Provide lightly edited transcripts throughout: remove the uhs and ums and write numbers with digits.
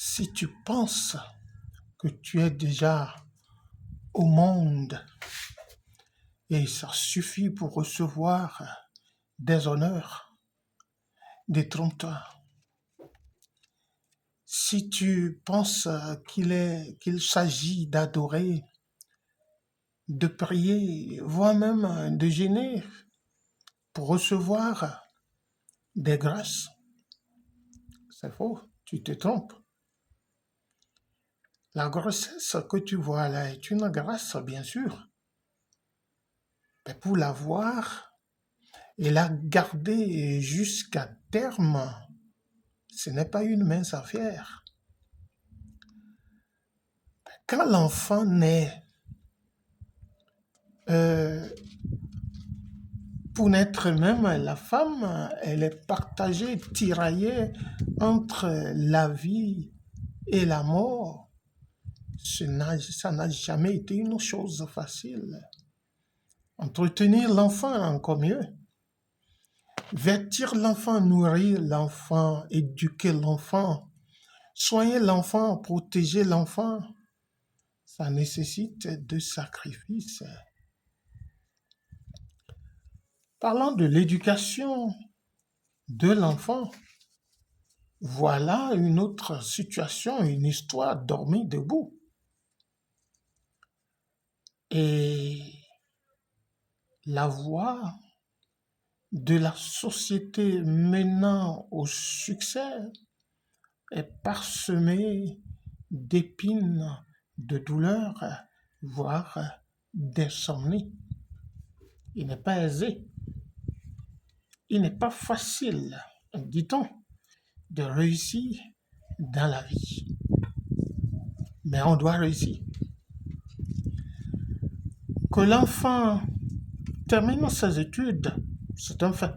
Si tu penses que tu es déjà au monde et ça suffit pour recevoir des honneurs, détrompe-toi. Si tu penses qu'il s'agit d'adorer, de prier, voire même de gêner pour recevoir des grâces, c'est faux, tu te trompes. La grossesse que tu vois là est une grâce, bien sûr. Mais pour l'avoir et la garder jusqu'à terme, ce n'est pas une mince affaire. Quand l'enfant naît, pour naître même, la femme, elle est partagée, tiraillée entre la vie et la mort. Ça n'a jamais été une chose facile. Entretenir l'enfant, encore mieux. Vêtir l'enfant, nourrir l'enfant, éduquer l'enfant, soigner l'enfant, protéger l'enfant, ça nécessite de sacrifices. Parlant de l'éducation de l'enfant, voilà une autre situation, une histoire dormie debout. Et la voie de la société menant au succès est parsemée d'épines, de douleurs, voire d'insomnie. Il n'est pas aisé, il n'est pas facile, dit-on, de réussir dans la vie. Mais on doit réussir. Que l'enfant termine ses études, c'est un fait.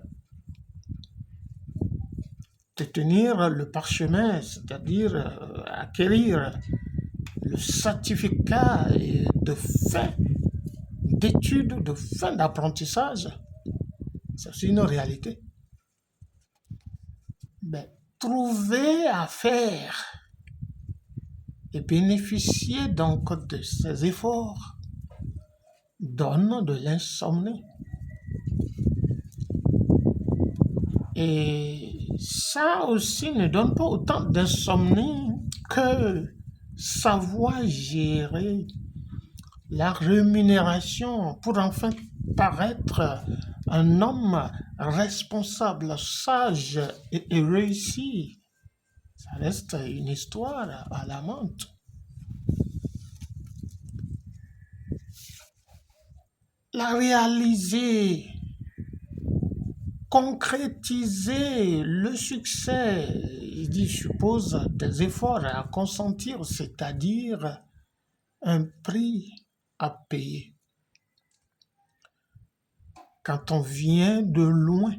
Détenir le parchemin, c'est-à-dire acquérir le certificat de fin d'études, de fin d'apprentissage, c'est aussi une réalité. Mais trouver à faire et bénéficier donc de ces efforts donne de l'insomnie. Et ça aussi ne donne pas autant d'insomnie que savoir gérer la rémunération pour enfin paraître un homme responsable, sage et réussi. Ça reste une histoire à la menthe. La réaliser, concrétiser le succès, il suppose des efforts à consentir, c'est-à-dire un prix à payer. Quand on vient de loin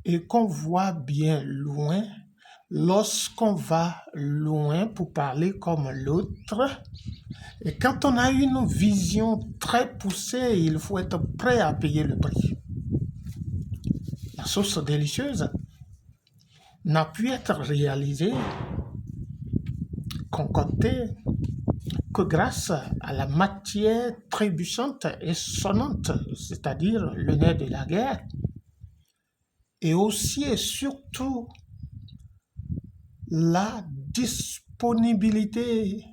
et qu'on voit bien loin, lorsqu'on va loin pour parler comme l'autre, et quand on a une vision très poussée, il faut être prêt à payer le prix. La sauce délicieuse n'a pu être réalisée, concoctée, que grâce à la matière trébuchante et sonnante, c'est-à-dire le nerf de la guerre, et aussi et surtout la disponibilité,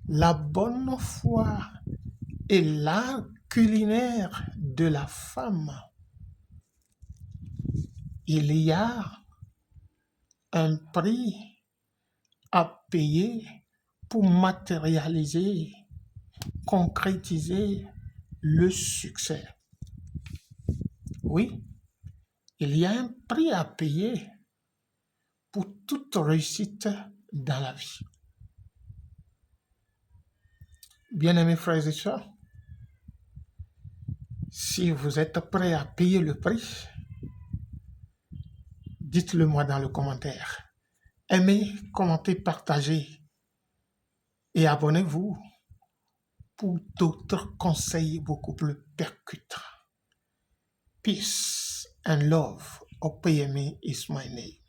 la bonne foi et l'art culinaire de la femme. Il y a un prix à payer pour matérialiser, concrétiser le succès. Oui, il y a un prix à payer pour toute réussite dans la vie. Bien-aimés frères et sœurs, si vous êtes prêts à payer le prix, dites-le moi dans le commentaire. Aimez, commentez, partagez et abonnez-vous pour d'autres conseils beaucoup plus percutants. Peace and love. OPME is my name.